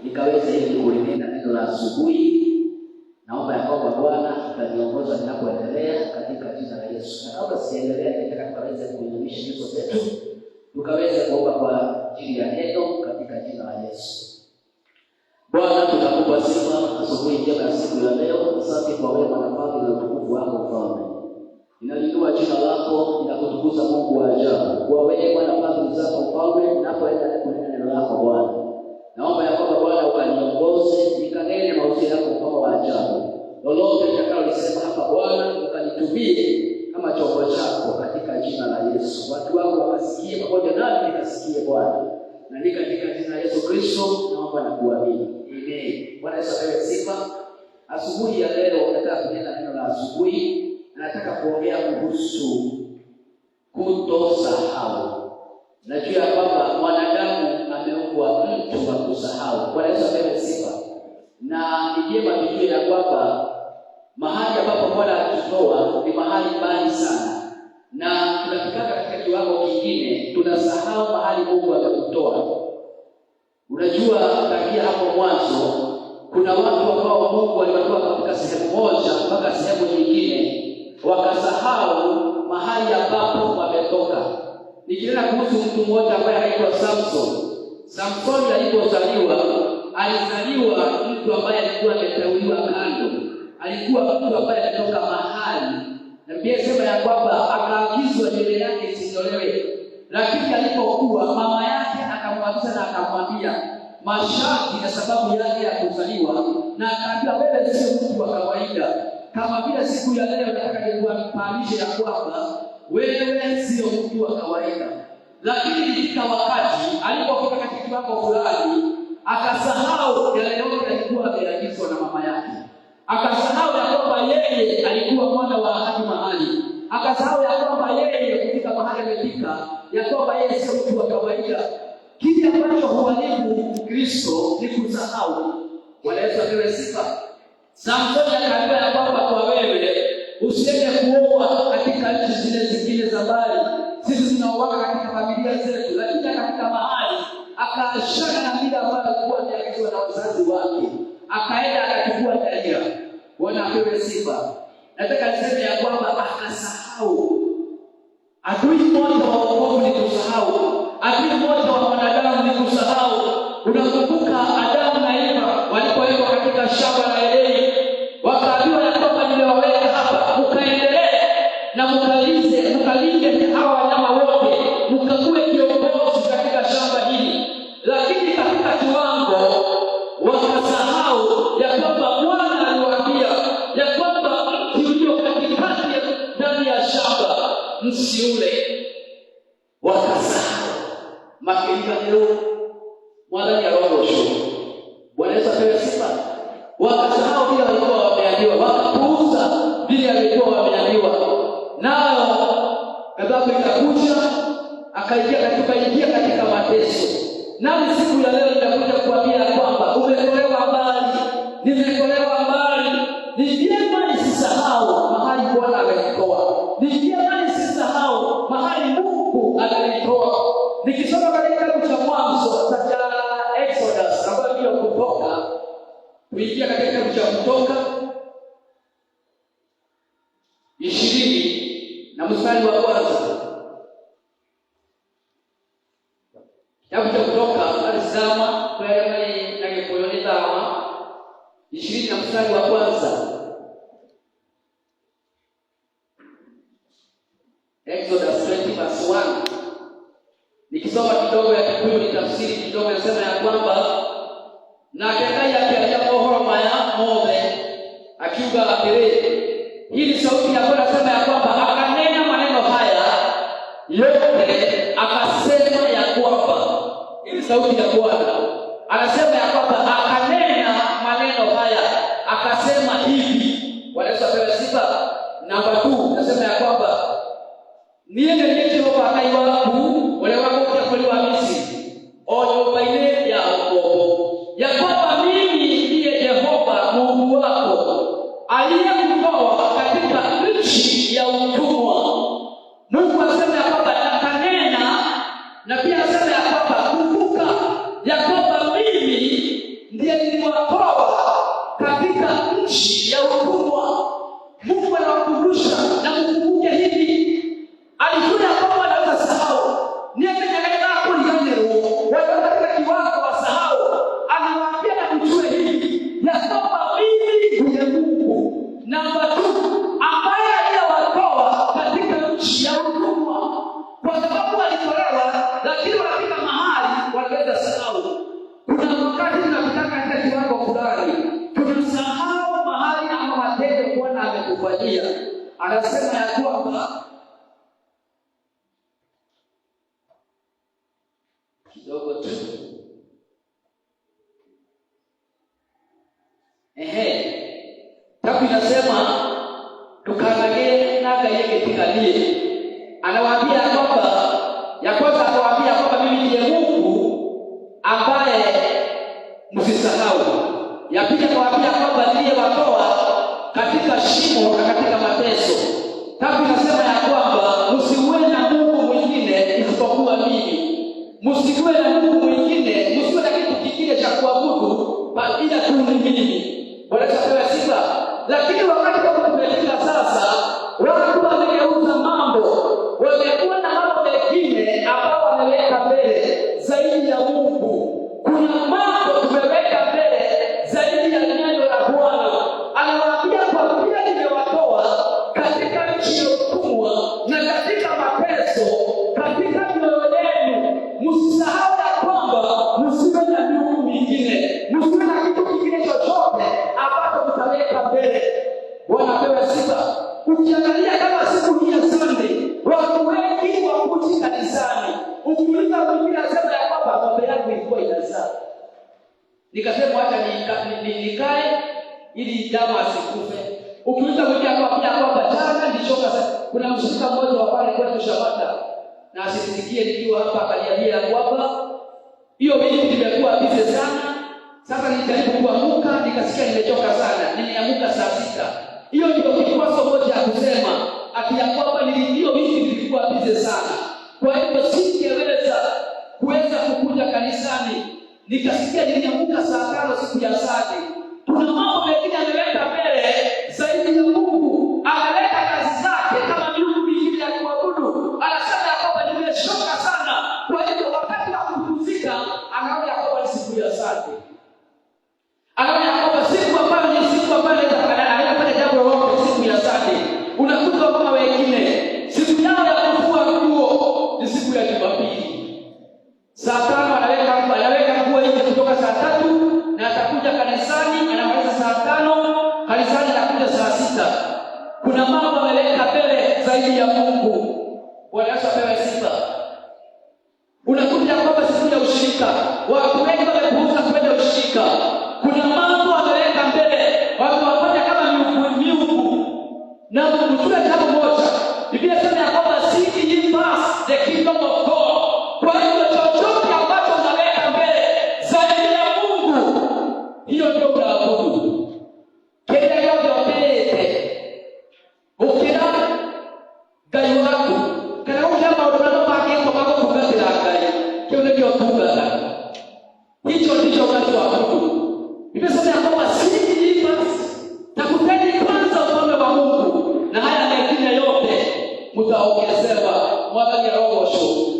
nikaweze kulinena neno la asubuhi. Naomba ya kwamba Bwana ataniongoza ninapoendelea katika jina la Yesu. Na kabla siendelea, nataka tukaweze kuinamisha nyuso zetu, tukaweze kuomba kwa ajili ya neno katika jina la Yesu. Bwana, tunakupa sifa asubuhi njema ya siku ya leo. Asante kwa wema na fadhili na utukufu wako Mfalme. Ninaliinua jina lako, ninakutukuza Mungu wa ajabu. Kwa wema na fadhili zako Mfalme, ninapoenda kunena neno lako Bwana. Naomba ya kwamba Bwana ukaniongoze, nikanene mausia yako kama wa ajabu. Lolote nitakalolisema hapa Bwana, ukanitumie kama chombo chako katika jina la Yesu. Watu wako wakasikie pamoja nami nikasikie Bwana. Na ni katika jina la Yesu Kristo naomba na kuamini. Amen. Bwana Yesu apewe sifa. Asubuhi ya leo nataka kunena neno la asubuhi. Nataka kuongea kuhusu kutosahau. Najua kwamba mwanadamu ameumbwa mtu wa kusahau. Bwana Yesu apewe sifa. Na ni vyema tujue ya kwamba mahali ambapo Bwana alitutoa ni mahali mbali sana. Na tunafika katika kiwango kingine tunasahau mahali Mungu ametutoa. Unajua tangia hapo mwanzo kuna watu ambao Mungu aliwatoa katika sehemu moja mpaka sehemu nyingine, wakasahau mahali ambapo wametoka. Nikinena kuhusu mtu mmoja ambaye anaitwa Samson. Samson alipozaliwa, alizaliwa mtu ambaye alikuwa ameteuliwa kando. Alikuwa mtu ambaye ametoka mahali. Na Biblia inasema ya kwamba akaagizwa nywele yake isinyolewe. Lakini alipokuwa mama yake akamwagiza na akamwambia masharti na sababu yake ya kuzaliwa, na akaambia wewe sio mtu wa kawaida. Kama vile siku ya leo nataka nikuambie ya kwamba wewe sio mtu wa kawaida. Lakini ilifika wakati alipofika katika kiwango fulani, akasahau yale yote alikuwa ameagizwa na mama yake. Akasahau ya kwamba yeye alikuwa mwana wa ahadi mahali. Akasahau ya kwamba yeye kufika mahali amefika, ya kwamba yeye sio mtu wa kawaida. Kile ambacho huharibu Kristo ni kusahau. Bwana Yesu apewe sifa. Samson akaambia ya kwamba kwa wewe usiende kuoa katika nchi zile zingine za mbali. Sisi tunaoa katika familia zetu, lakini akafika mahali akaashana na bila ambayo alikuwa ameagizwa na wazazi wake. Akaenda akachukua daria. Bwana apewe sifa. Nataka niseme ya kwamba akasahau. Adui mmoja wa wokovu ni kusahau. Adui mmoja wa mwanadamu ni kusahau. Unakumbuka Adamu na Eva walipowekwa katika shamba la Edeni, wakaambiwa ya kwamba nimewaweka hapa, mkaendelee na mkalinde hawa wanyama wote, mkakuwe kiongozi katika shamba hili. Lakini katika kiwango wakasahau ya kwamba Bwana aliwaambia ya kwamba mti ulio katikati ndani ya shamba msiule. Wakasahau. Makelika leo mwana ya roho sho. Bwana Yesu apewe sifa. Wakasahau vile walikuwa wameambiwa, wakapuuza vile walikuwa wameambiwa. Nao sababu ikakuja akaingia katika mateso. Nami siku ya leo nitakuja kuambia kwamba umetolewa mbali, nimetolewa mbali. Ni vyema nisisahau mahali Bwana amenitoa. Ni vyema nisisahau mahali Mungu amenitoa. Nikisoma katika kitabu cha Mwanzo cha Exodus ambayo ndio Kutoka, kuingia katika kitabu cha Kutoka 20 na mstari wa kwanza. Kitabu cha Kutoka alisema kwa yale nangekueleza hapa 20 na mstari wa kwanza. Exodus 20:1. Nikisoma kidogo ya Kikuyu ni tafsiri kidogo, nasema ya kwamba na Ngai akiaja mohoro maya mothe akiuga atiri. Hii sauti ya Bwana nasema ya kwamba akanena maneno haya yote, akasema ya kwamba hii sauti ya Bwana anasema ya kwamba akanena maneno haya akasema hivi. Bwana Yesu apewe sifa. Namba 2 nasema ya kwamba niende Jehova Ngai wangu wale wako kwa Misri nyumba ile ya ukoo, ya kwamba mimi ndiye Jehova Mungu wako aliyekutoa katika nchi ya utumwa. Mungu anasema ya kwamba akanena, na pia anasema ya kwamba kumbuka ya kwamba mimi ndiye nchi ya utumwa. Mungu anawakumbusha na kukumbuka hivi. Alijua kwamba anaweza sahau. Ni atakayeka hapo ndio wao katika kiwango wa sahau. Anawaambia na kujua hivi. Ya kwamba mimi ni Mungu. Namba 2 ambaye aliyewatoa katika nchi ya utumwa. Kwa sababu walitolewa lakini wanafika mahali wakaenda sahau. Kuna wakati tunataka katika kiwango fulani tunasahau mahali ama matendo Bwana amekufanyia. Anasema ya kwamba kidogo tu tabu inasema tukangalie naga yake tikalie. Anawaambia kwamba ya kwanza anawaambia kwamba mimi ndiye Mungu ambaye msisahau. Ya pili anawaambia kwamba ndiye watoa katika shimo na katika mateso. Tabu inasema ya kwamba msiwe na Mungu mwingine isipokuwa mimi. Msiwe na Mungu mwingine, msiwe na kitu kingine cha kuabudu ila tu mimi. Bwana apewe sifa. Lakini wakati kama tumefika sasa, watu wamegeuza mambo. Wamekuwa na mambo mengine ambao wameweka mbele zaidi ya Mungu. Kuna mambo tumeweka mbele zaidi ya neno la Bwana. Anawaambia kwa vile nimewatoa katika nchi ya utumwa na katika mateso, katika mioyo yenu, msisahau ya kwamba msiwe na miungu mingine, msiwe na kitu kingine chochote ambacho mtaweka mbele. Bwana apewe sifa. Ukiangalia kama siku hii ya Sunday, watu wengi wakuti kanisani. Ukiuliza mwingine anasema ya kwamba mambo yangu ilikuwa inazaa. Nikasema acha nikae ili damu asikufe. Ukiuliza mwingine akwambia kwamba jana nilichoka sana. Kuna mshirika mmoja wa pale kwetu Shabata na asisikie nikiwa hapa akaniambia kwamba hiyo wiki nimekuwa busy sana. Sasa nilijaribu kuamka nikasikia nimechoka sana. Nimeamka saa 6. Hiyo ndio kikwazo moja ya kusema akia kwamba hiyo wiki nilikuwa busy sana. Kwa hivyo kuweza kukuja kanisani. Nikasikia niliamka saa 5 siku ya Sunday. Kuna mambo mengine ameweka mbele zaidi ya Mungu. Analeta kazi zake kama miungu mingine ya kuabudu. Anasema kwamba nimechoka sana. Kwa hivyo wakati wa kupumzika anaona kwamba ni siku ya Sunday. Anaona kwamba siku ambayo ni siku ambayo anafanya jambo lolote siku ya Sunday. Unakuta kama wengine siku yao ya kufua nguo ni siku ya Jumapili. Saa 5 anaweka nguo hizo kutoka saa 3 na atakuja kanisani anamaliza saa 5, kanisani anakuja saa 6. Kuna mambo ameweka mbele zaidi ya Mungu. Bwana Yesu apewe sifa. Unakuja kwamba siku ya ushirika, watu wengi wamepuuza kwenda ushirika. Kuna mambo ameweka mbele, watu wafanya kama miungu. Na mtule jambo moja. Biblia inasema ya kwamba seek ye first the kingdom of God. Kwa hiyo chochote ambacho unaweka mbele zaidi ya Mungu, hiyo ndio unaabudu. Kile yote ukira gayo wako kana ujama unataka kwa mambo kugatira gai kile ndio kugaga. Hicho ndicho unachoabudu. Biblia inasema ya kwamba seek ye first, takuteni kwanza ufalme wa Mungu na haya mengine yote mtaongezewa. Mwaka ni roho.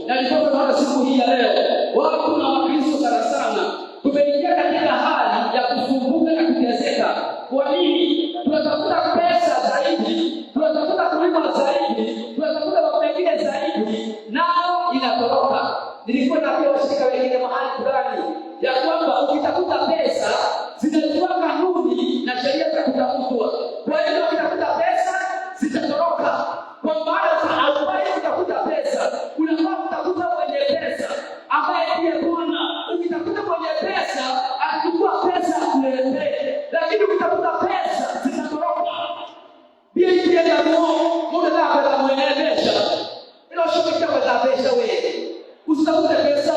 Na nilipokuwa siku hii ya leo, watu na Wakristo sana tumeingia katika hali ya kusumbuka na kuteseka. Kwa nini? Tunatafuta pesa zaidi, tunatafuta kulima zaidi, tunatafuta mambo mengine zaidi, nao inatoroka. Nilikuwa naambia washirika wengine mahali fulani ya kwamba ukitafuta pesa zinatoka kanuni na sheria za kutafutwa. Kwa hiyo ukitafuta pesa zitatoroka. Kwa maana hauwezi kutafuta pesa, unafaa kutafuta mwenye pesa ambaye ndiye Bwana. Ukitafuta mwenye pesa atachukua pesa akuletee, lakini ukitafuta pesa zitatoroka. Bila ikienda muda la mwenye pesa, ila ushoka kwa pesa wewe. Usitafute pesa,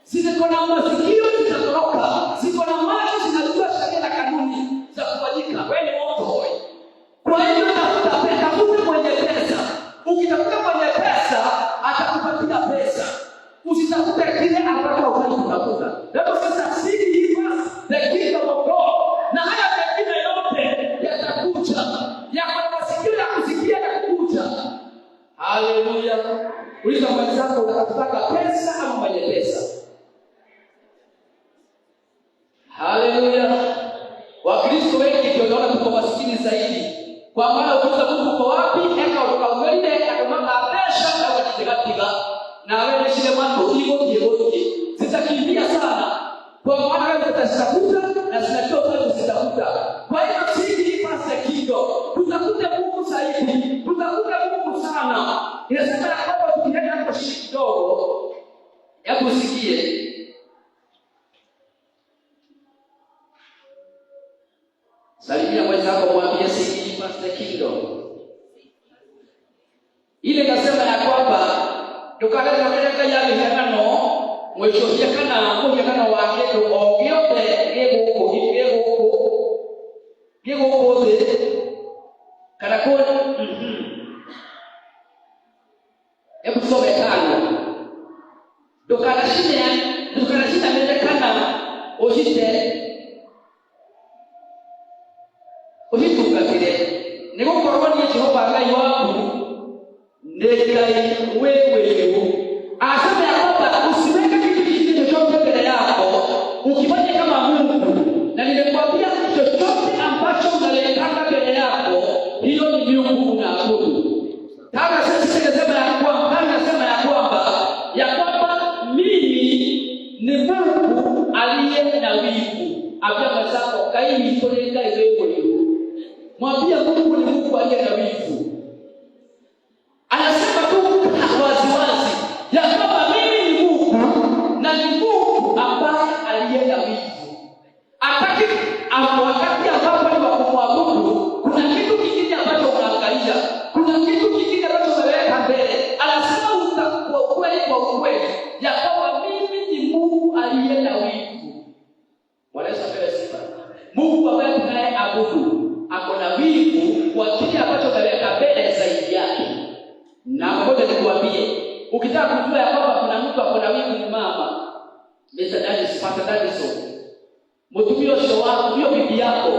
ziko na masikio zitatoroka, ziko na macho zinajua sheria na kanuni za kufanyika. Wewe ni moto. Kwa hiyo tafuta mwenye pesa. Ukitafuta mwenye pesa atakupatia pesa. Usitafute kile ambacho unataka kutafuta. Ndio sasa seek ye first the kingdom of God. Na haya mengine yote Kwa maana ukiuliza Mungu uko wapi, eka ukaungende akamwambia pesha na katika na wewe shile mambo yote. Sitakimbia sana. Kwa maana wewe utashtakuta na sinajua wewe usitakuta. Kwa hiyo sisi fast kido. Tutakuta Mungu zaidi. Tutakuta Mungu sana. Inasema kwamba tukienda hapo chini kidogo, hebu usikie. Salimia mwenzako mwambie sisi fast kido. Ile kasema ya kwamba tukaleta keleka ya mihano mwishoshia kana kuhekana wake to ogyote gego kote kana kwa hebu tusome kana tukanashina mbele kana ohitukatire niko koroni Jehova ngai wangu ndekai wewe asema ya kwamba usiweke kitu kingine chochote mbele yako ukifanya kama Mungu, na nimekuambia chochote ambacho unaleta mbele yako hiyo ni miungu unaabudu. Kama sisi tunasema ya kwamba mimi ni Mungu aliye na wivu. Abia mazako kaini historia wewe. Mwambie Mungu ni Mungu aliye na wivu. Anasema tu waziwazi ya kwamba mimi ni Mungu na ni Mungu ambaye aliye na wivu. Ataki wakati ambapo ni wa kumwabudu, kuna kitu kingine ambacho unaangalia, kuna kitu kingine ambacho unaweka mbele. Anasema utakuwa kweli kwa ukweli ya kwamba mimi ni Mungu aliye na wivu. Bwana Yesu apewe sifa. Mungu ambaye tunayeabudu ako na wivu kwa kile ambacho unaweka mbele zaidi yake. Na ngoja nikuambie, ukitaka kujua ya kwamba kuna mtu ako na wivu ni mama. Pastor Daniso. Mtumio sio wako, hiyo bibi yako.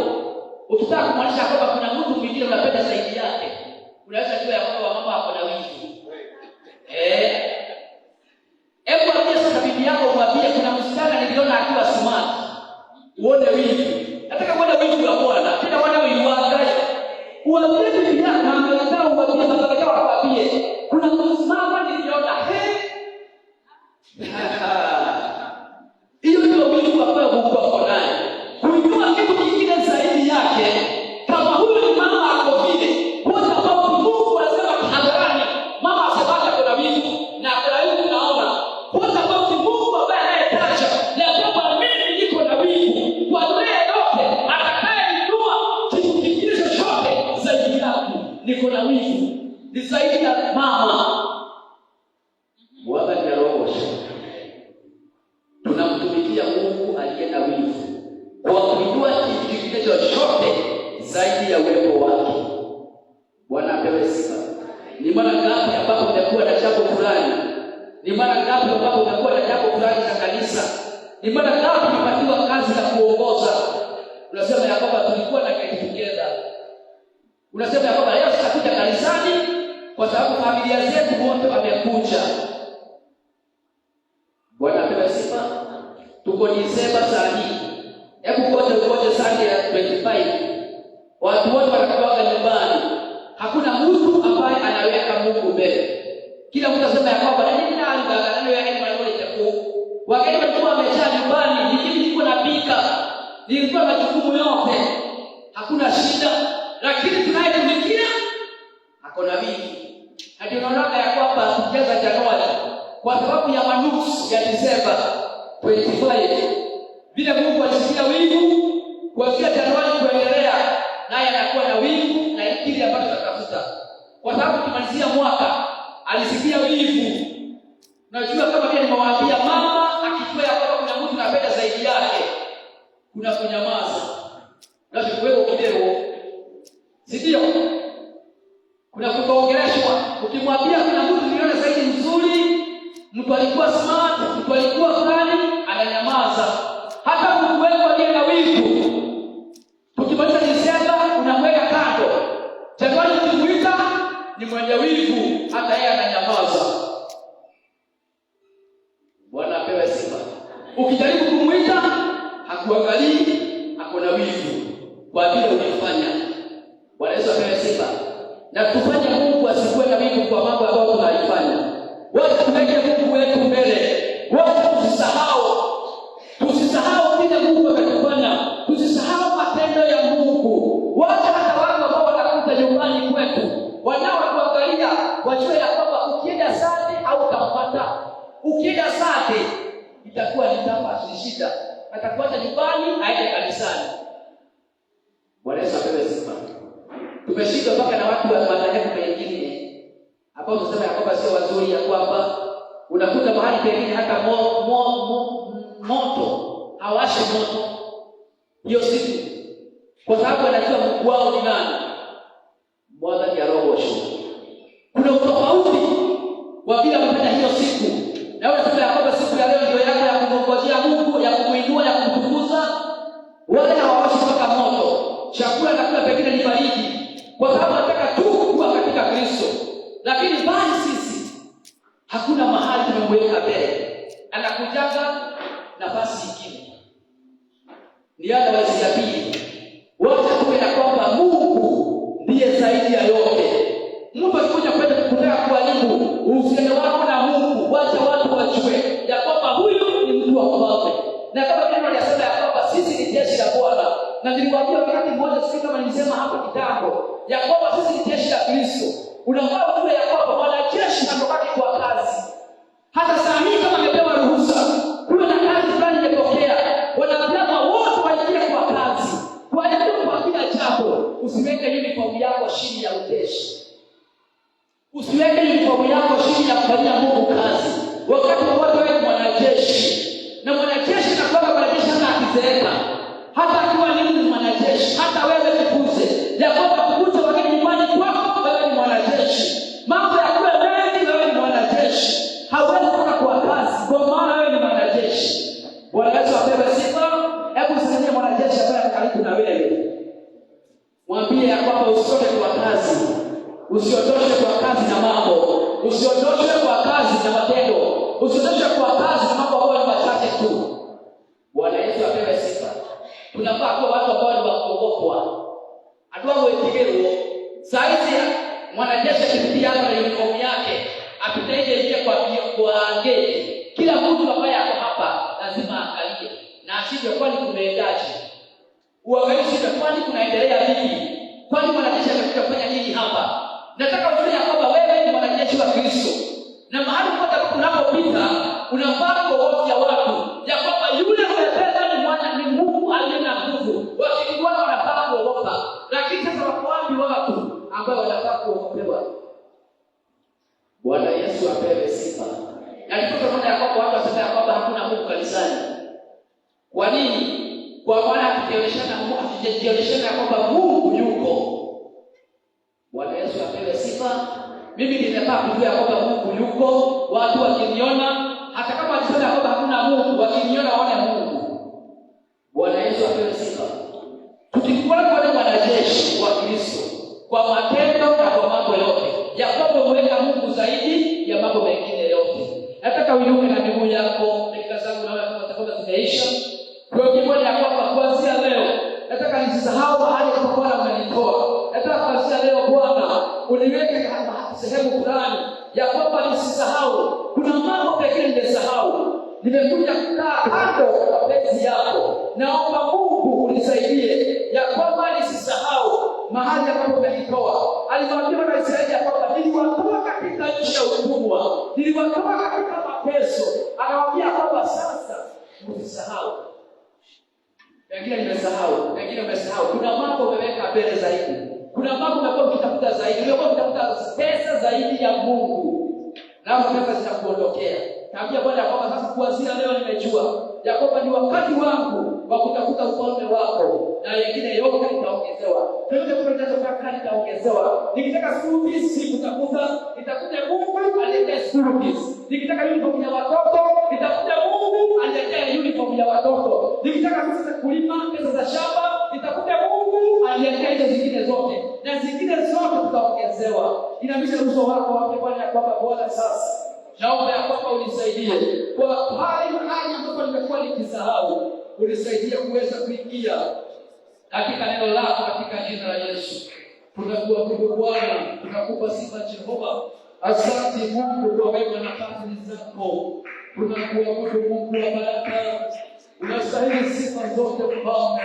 Ukitaka kumaanisha kwamba kuna mtu mwingine unapenda zaidi yake, unaweza kujua ya kwamba mama ako na wivu. Hebu ambie sasa bibi yako, umwambie kuna msichana niliona akiwa smart. Uone wivu. Nataka kuona wivu wa Bwana. Tena wana wivu wake. Uambie bibi yako na angalau umwambie baba yako akwambie kuna msimamo niliona. Hiyo ndio wivu ambao Mungu ako naye. Kujua kitu kingine zaidi yake. Kama huyu ni mama ako vile, kwa sababu Mungu anasema hadharani, mama asemaje kuna wivu na kuna wivu naona. Kwa sababu Mungu ambaye anayetaja ya kwamba mimi niko na wivu, kwa yule yote atakayeinua kitu kingine chochote zaidi yake, niko na wivu. Ni zaidi ya mama. Bwana ni roho. Tunamtumikia Mungu aliye na wivu kwa kujua kitu kingine chochote zaidi ya uwepo wake. Bwana apewe sifa. Ni mara ngapi ambapo utakuwa na jambo fulani? Ni mara ngapi ambapo utakuwa na jambo fulani za kanisa? Ni mara ngapi unapatiwa kazi za kuongoza? Unasema ya kwamba tulikuwa na kitu together. Unasema ya kwamba leo tutakuja kanisani kwa sababu familia zetu wote wamekuja. Bwana apewe sifa. Tuko Disemba saa hii. Hebu ngoja Sunday ya 25. Watu wote wanakuwa nyumbani. Hakuna mtu ambaye anaweka Mungu mbele. Kila mtu anasema ya kwamba nini anaangalia yeye mwenyewe itakuwa. Wakati walikuwa wamejaa nyumbani, nilikuwa napika. Nilikuwa na majukumu yote. Hakuna shida. Lakini tunayetumikia hakuna wingi. Na ndio naona ya kwamba tukianza Januari kwa sababu ya manusu ya Disemba 25 vile Mungu alisikia wingu kuanzia Januari kuendelea, naye anakuwa na wingu na kile ambacho tunatafuta. Kwa sababu tumalizia mwaka alisikia wingu. Najua kama vile nimewaambia, mama akijua ya kwamba kuna mtu anapenda zaidi yake, kuna kunyamaza. Lazima kuwepo kideo. Sidio? Kuna kuongeleshwa. Ukimwambia kuna mtu niona zaidi nzuri, mtu alikuwa smart, mtu alikuwa fulani, ananyamaza. Hata Mungu wetu aliye na wivu, tukimaliza Disemba unamweka kando. Januari ukimuita ni mwenye wivu, hata yeye ananyamaza. Bwana apewe sifa. Ukijaribu kumuita hakuangalii, ako na wivu kwa vile ulifanya. Bwana Yesu apewe sifa. Na tufanye Mungu asikuwe na wivu kwa mambo ambayo tunaifanya. Wacha tuweke Mungu wetu mbele. Wacha tusisahau kile Mungu ametufanya. Tusisahau matendo ya Mungu. Wacha hata watu ambao wanakuja nyumbani kwetu, wanaotuangalia wajue ya kwamba ukienda sade au utampata. Ukienda sade itakuwa ni tamba shida. Atakuacha nyumbani aende kanisani. Bwana Yesu apewe sifa. Tumeshika mpaka na watu wa madhehebu mengine ambao tunasema ya kwamba sio wazuri, ya kwamba unakuta mahali pengine hata moto hawashi moto hiyo siku, kwa sababu anajua Mungu wao ni nani. Bwana ya roho shu. Kuna utofauti wa bila kupenda hiyo siku. Na unasema ya kwamba siku ya leo ndio yako ya kumngojea Mungu, ya kumuinua, ya kumtukuza. Wale hawawashi mpaka moto. Chakula nakula pengine ni baridi, kwa sababu nataka tu kuwa katika Kristo. Lakini bali sisi hakuna mahali tumemweka mbele. Anakujaga nafasi nyingine. Ni yale wazi ya pili. Wote tuwe na kwamba Mungu ndiye zaidi ya yote. Mungu akikuja kwenda kutaka kuharibu uhusiano wako na Mungu, wacha watu wajue ya kwamba huyu ni mtu wa kwake. Na kama vile wanasema ya kwamba sisi ni jeshi la Bwana. Na niliwaambia wakati mmoja, sisi kama nilisema hapa kitambo, ya kwamba sisi ni jeshi la Kristo. Unafaa ujue ya kwamba wanajeshi wanatokaki kwa kazi. Hata saa hii kama amepewa ruhusa, kuna na kazi fulani imetokea, wanapenda wote waingie kwa kazi. Kwa hiyo kwa kila jambo, usiweke uniform yako chini ya ujeshi. Usiweke uniform yako chini ya kufanyia Mungu kazi. Wakati wote wewe mwanajeshi. Na mwanajeshi na kwa mwanajeshi hata akizeeka, hata akiwa ni mwanajeshi, hata wewe kikuze ya kwamba kukuza wageni nyumbani kwako, wewe ni mwanajeshi. Mambo ya kuwa mengi, wewe ni mwanajeshi. Hauwezi kutoka kwa kazi, kwa maana wewe ni mwanajeshi. Bwana Yesu apewe sifa. Hebu usikie mwanajeshi ambaye karibu na wewe, mwambie ya kwamba usiote kwa kazi, usiondoshe kwa kazi na mambo, usiondoshe kwa kazi na matendo, usiondoshe kwa kazi na mambo ambayo ni machache tu. Bwana Yesu apewe sifa. Tunafaa kuwa watu ambao ni wakuogopwa. Adua wetigero. Saizi mwanajeshi akipitia hapa na uniform yake, apitaje nje kwa gate. Kila mtu ambaye ako hapa lazima angalie na asije kwani kumeendaje. Uangalishi kwani kunaendelea vipi? Kwani mwanajeshi amekuja kufanya nini hapa? Nataka ujue ya kwamba wewe ni mwanajeshi wa Kristo. Na mahali pote unapopita, unafaa kuwaonya watu ya kwamba yule unayependa ni Mungu aliye na nguvu. Wakikuona wanafaa kuogopa. Lakini sasa wakuambi watu ambao wanafaa kuogopewa. Bwana Yesu apewe sifa. Na ndipo tunaona ya kwamba watu wasema ya kwamba hakuna Mungu kanisani. Kwa nini? Kwa maana tukionyeshana ya kwamba Mungu yuko. Bwana Yesu apewe sifa. Mimi nimefaa kujua ya kwamba Mungu yuko. Watu wakiniona, hata kama wakisema ya kwamba hakuna Mungu, wakiniona waone Mungu. Bwana Yesu apewe sifa. Tukikuwa kwa wanajeshi wa Kristo, kwa matendo na kwa mambo yote, ya kwamba umeweka Mungu zaidi ya mambo mengine yote. Nataka uinuke na miguu yako, dakika zangu naona kama zitakuwa zimeisha. Kwa hiyo ya kwamba kuanzia leo nataka nisisahau mahali kwa Bwana umenitoa. Nataka kuanzia leo Bwana uniweke kama sehemu fulani ya kwamba nisisahau. Kuna mambo pekee nimesahau. Nimekuja kukaa kando ya mapenzi yako. Naomba Mungu unisaidie ya kwamba nisisahau mahali ambapo umenitoa. Alimwambia na Israeli ya kwamba niliwatoa katika nchi ya utumwa, niliwatoa katika mateso. Anawaambia kwamba sasa msisahau. Pengine nimesahau, pengine umesahau. Kuna mambo umeweka mbele zaidi. Kuna mambo umekuwa ukitafuta zaidi. Umekuwa ukitafuta pesa zaidi ya Mungu. Na pesa zitakuondokea. Naambia Bwana kwamba sasa kuanzia leo nimejua ya kwamba ni wakati wangu wa kutafuta ufalme wako, na wengine yote nitaongezewa. Yote kuna nitaongezewa. Nikitaka school fees kutafuta, nitakuta Mungu alete school fees. Nikitaka uniform ya watoto, nitakuta Mungu alete uniform ya watoto. Nikitaka pesa kulima, pesa za shamba, nitakuta Mungu alete hizo zingine zote. Na zingine zote tutaongezewa. Inamisha uso wako wape Bwana kwamba Bwana sasa naomba ya kwamba unisaidie kwa hali ambapo nimekuwa nikisahau, unisaidie kuweza kuingia katika neno lako katika jina la Yesu. Tunakuabudu Bwana, tunakupa sifa Jehova. Asante Mungu kwa wema na fadhili zako. Tunakuabudu Mungu wa baraka. Unastahili sifa zote Mfalme.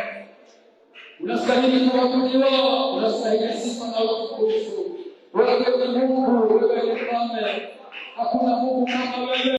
Unastahili kuabudiwa, unastahili sifa na utukufu. Wewe ni Mungu, wewe ni Mfalme. Hakuna Mungu kama wewe.